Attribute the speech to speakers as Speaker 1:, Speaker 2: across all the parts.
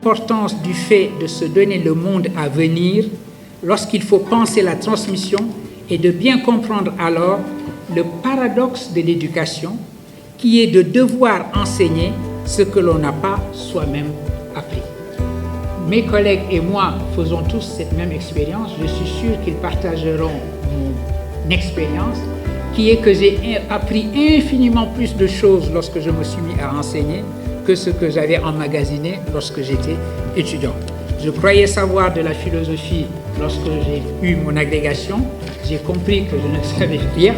Speaker 1: l'importance du fait de se donner le monde à venir lorsqu'il faut penser la transmission et de bien comprendre alors le paradoxe de l'éducation qui est de devoir enseigner ce que l'on n'a pas soi-même appris. Mes collègues et moi faisons tous cette même expérience. Je suis sûr qu'ils partageront mon expérience, qui est que j'ai appris infiniment plus de choses lorsque je me suis mis à enseigner que ce que j'avais emmagasiné lorsque j'étais étudiant. Je croyais savoir de la philosophie lorsque j'ai eu mon agrégation. J'ai compris que je ne savais rien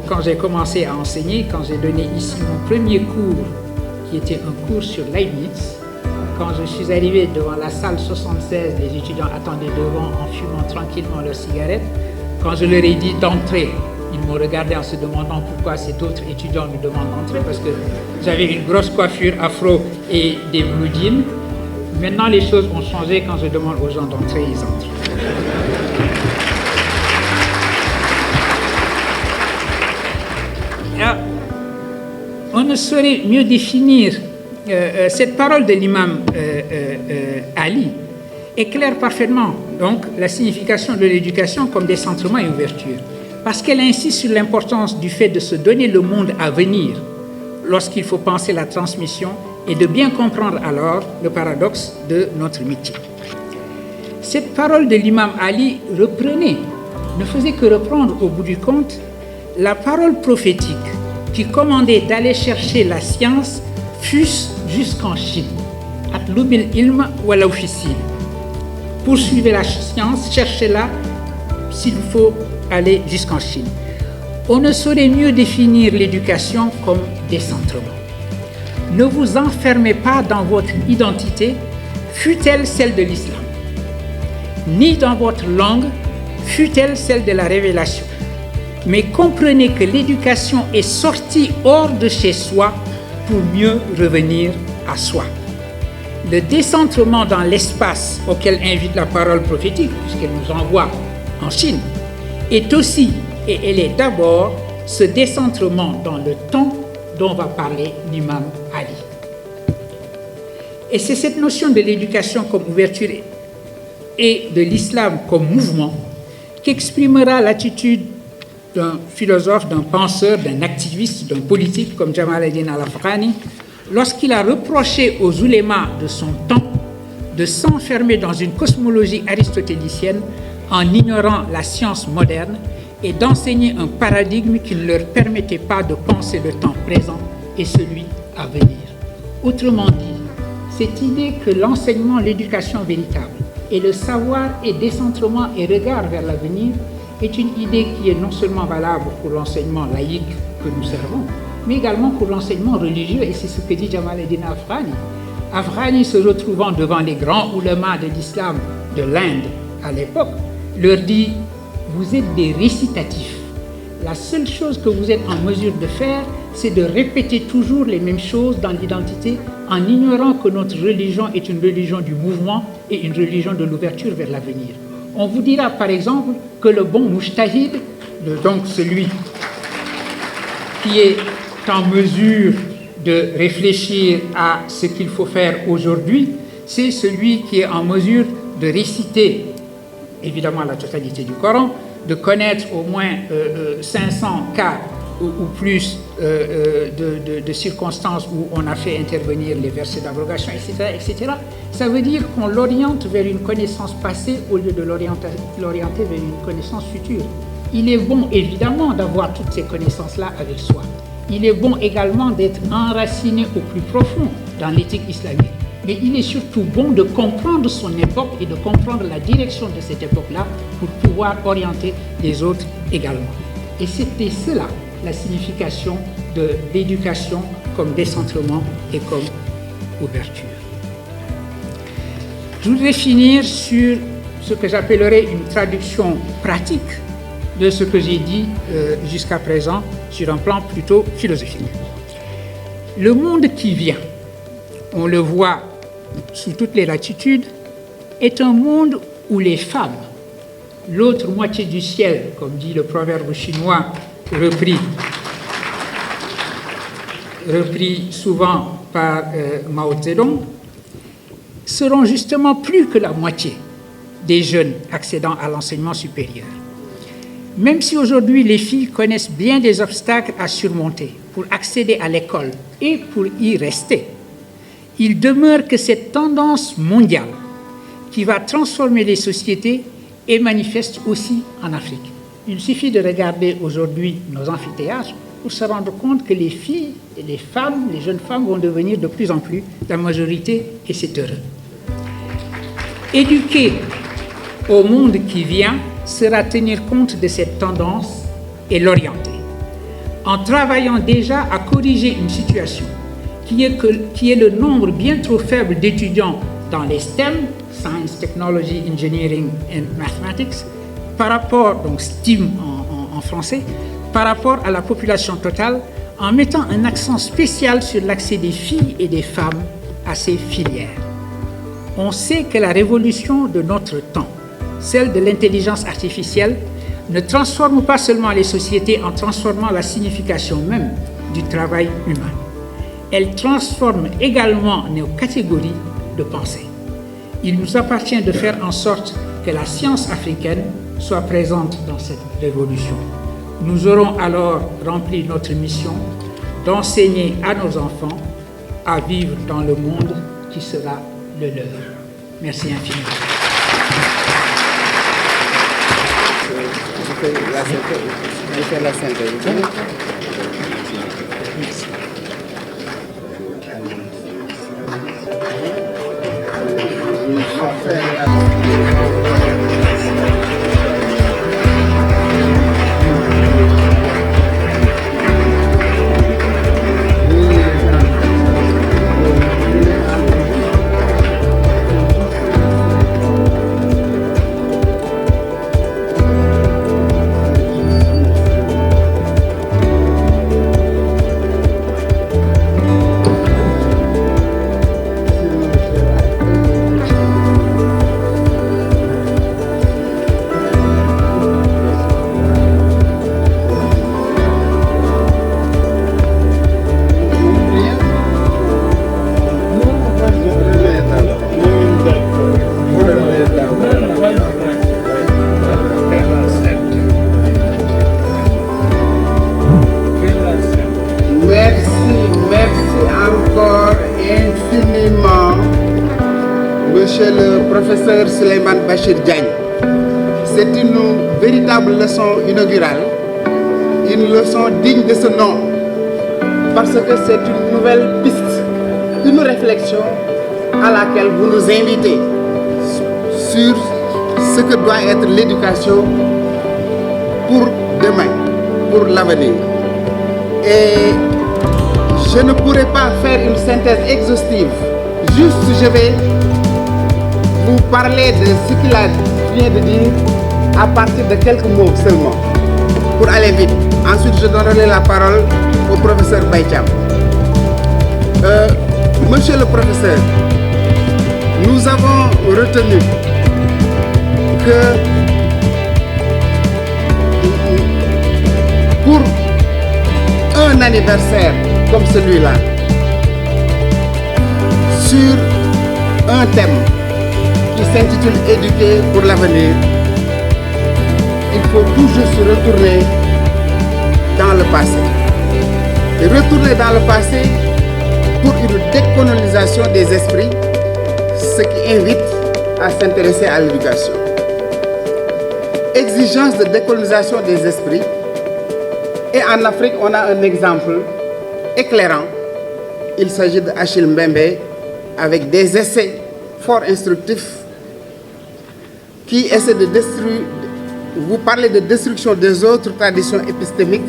Speaker 1: quand j'ai commencé à enseigner, quand j'ai donné ici mon premier cours, qui était un cours sur Leibniz. Quand je suis arrivé devant la salle 76, les étudiants attendaient devant en fumant tranquillement leurs cigarettes. Quand je leur ai dit d'entrer, ils m'ont regardé en se demandant pourquoi cet autre étudiant me demande d'entrer, parce que j'avais une grosse coiffure afro et des blue jeans. Maintenant, les choses ont changé. Quand je demande aux gens d'entrer, ils entrent. On ne saurait mieux définir cette parole de l'imam Ali éclaire parfaitement donc la signification de l'éducation comme décentrement et ouverture, parce qu'elle insiste sur l'importance du fait de se donner le monde à venir lorsqu'il faut penser la transmission et de bien comprendre alors le paradoxe de notre métier. Cette parole de l'imam Ali ne faisait que reprendre au bout du compte la parole prophétique qui commandait d'aller chercher la science, fût-ce jusqu'en Chine. Atlubil ilm walaw fi Sin. Poursuivez la science, cherchez-la s'il faut aller jusqu'en Chine. On ne saurait mieux définir l'éducation comme décentrement. Ne vous enfermez pas dans votre identité, fût-elle celle de l'islam, ni dans votre langue, fût-elle celle de la révélation. Mais comprenez que l'éducation est sortie hors de chez soi pour mieux revenir à soi. Le décentrement dans l'espace auquel invite la parole prophétique, puisqu'elle nous envoie en Chine, est aussi, et elle est d'abord, ce décentrement dans le temps dont va parler l'imam Ali. Et c'est cette notion de l'éducation comme ouverture et de l'islam comme mouvement qu'exprimera l'attitude d'un philosophe, d'un penseur, d'un activiste, d'un politique comme Jamal ad-Din al-Afghani, lorsqu'il a reproché aux oulémas de son temps de s'enfermer dans une cosmologie aristotélicienne en ignorant la science moderne et d'enseigner un paradigme qui ne leur permettait pas de penser le temps présent et celui à venir. Autrement dit, cette idée que l'enseignement, l'éducation véritable et le savoir et décentrement et regard vers l'avenir est une idée qui est non seulement valable pour l'enseignement laïque que nous servons, mais également pour l'enseignement religieux, et c'est ce que dit Jamal ad-Din al-Afghani. Afghani, se retrouvant devant les grands oulémas de l'islam de l'Inde à l'époque, leur dit « Vous êtes des récitatifs. La seule chose que vous êtes en mesure de faire, c'est de répéter toujours les mêmes choses dans l'identité en ignorant que notre religion est une religion du mouvement et une religion de l'ouverture vers l'avenir. On vous dira par exemple que le bon mujtahid, donc celui qui est en mesure de réfléchir à ce qu'il faut faire aujourd'hui, c'est celui qui est en mesure de réciter évidemment la totalité du Coran, de connaître au moins 500 cas ou plus de circonstances où on a fait intervenir les versets d'abrogation, etc., etc. Ça veut dire qu'on l'oriente vers une connaissance passée au lieu de l'orienter vers une connaissance future. Il est bon, évidemment, d'avoir toutes ces connaissances-là avec soi. Il est bon également d'être enraciné au plus profond dans l'éthique islamique. Mais il est surtout bon de comprendre son époque et de comprendre la direction de cette époque-là pour pouvoir orienter les autres également. Et c'était cela, la signification de l'éducation comme décentrement et comme ouverture. Je voudrais finir sur ce que j'appellerais une traduction pratique de ce que j'ai dit jusqu'à présent sur un plan plutôt philosophique. Le monde qui vient, on le voit sous toutes les latitudes, est un monde où les femmes, l'autre moitié du ciel, comme dit le proverbe chinois, repris souvent par Mao Zedong, seront justement plus que la moitié des jeunes accédant à l'enseignement supérieur. Même si aujourd'hui les filles connaissent bien des obstacles à surmonter pour accéder à l'école et pour y rester, il demeure que cette tendance mondiale qui va transformer les sociétés est manifeste aussi en Afrique. Il suffit de regarder aujourd'hui nos amphithéâtres pour se rendre compte que les filles et les femmes, les jeunes femmes vont devenir de plus en plus la majorité et c'est heureux. Éduquer au monde qui vient sera tenir compte de cette tendance et l'orienter. En travaillant déjà à corriger une situation qui est le nombre bien trop faible d'étudiants dans les STEM, Science, Technology, Engineering and Mathematics, par rapport, donc STEAM en français, par rapport à la population totale, en mettant un accent spécial sur l'accès des filles et des femmes à ces filières. On sait que la révolution de notre temps, celle de l'intelligence artificielle, ne transforme pas seulement les sociétés en transformant la signification même du travail humain. Elle transforme également nos catégories de pensée. Il nous appartient de faire en sorte que la science africaine soit présente dans cette révolution. Nous aurons alors rempli notre mission d'enseigner à nos enfants à vivre dans le monde qui sera le leur. Merci infiniment.
Speaker 2: La synthèse.
Speaker 3: Monsieur le professeur Souleymane Bachir Diagne. C'est une véritable leçon inaugurale, une leçon digne de ce nom, parce que c'est une nouvelle piste, une réflexion à laquelle vous nous invitez sur ce que doit être l'éducation pour demain, pour l'avenir. Et je ne pourrai pas faire une synthèse exhaustive, juste je vais vous parler de ce qu'il vient de dire à partir de quelques mots seulement, pour aller vite. Ensuite, je donnerai la parole au professeur Baïtiam. Monsieur le professeur, nous avons retenu que pour un anniversaire comme celui-là, sur un thème qui s'intitule « Éduquer pour l'avenir », il faut toujours se retourner dans le passé. Et retourner dans le passé pour une décolonisation des esprits, ce qui invite à s'intéresser à l'éducation. Exigence de décolonisation des esprits. Et en Afrique, on a un exemple éclairant. Il s'agit de Achille Mbembe avec des essais fort instructifs qui essaient de détruire, vous parlez de destruction des autres traditions épistémiques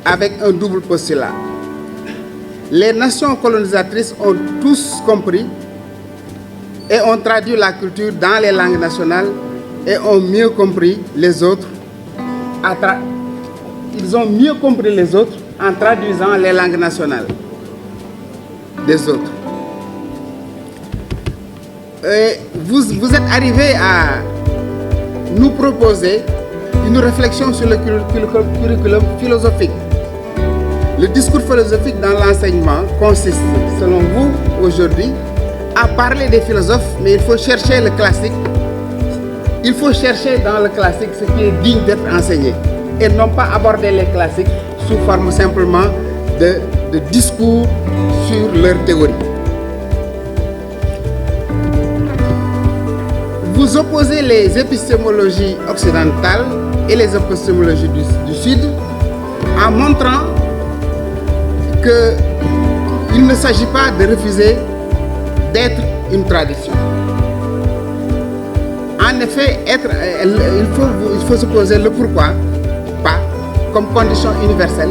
Speaker 3: avec un double postulat. Les nations colonisatrices ont tous compris et ont traduit la culture dans les langues nationales et ont mieux compris les autres. Ils ont mieux compris les autres en traduisant les langues nationales des autres. Et vous êtes arrivé à nous proposer une réflexion sur le curriculum philosophique. Le discours philosophique dans l'enseignement consiste, selon vous, aujourd'hui, à parler des philosophes, mais il faut chercher le classique. Il faut chercher dans le classique ce qui est digne d'être enseigné et non pas aborder les classiques sous forme simplement de discours sur leur théorie. Vous opposez les épistémologies occidentales et les épistémologies du Sud en montrant qu'il ne s'agit pas de refuser d'être une tradition. En effet, il faut se poser le pourquoi pas comme condition universelle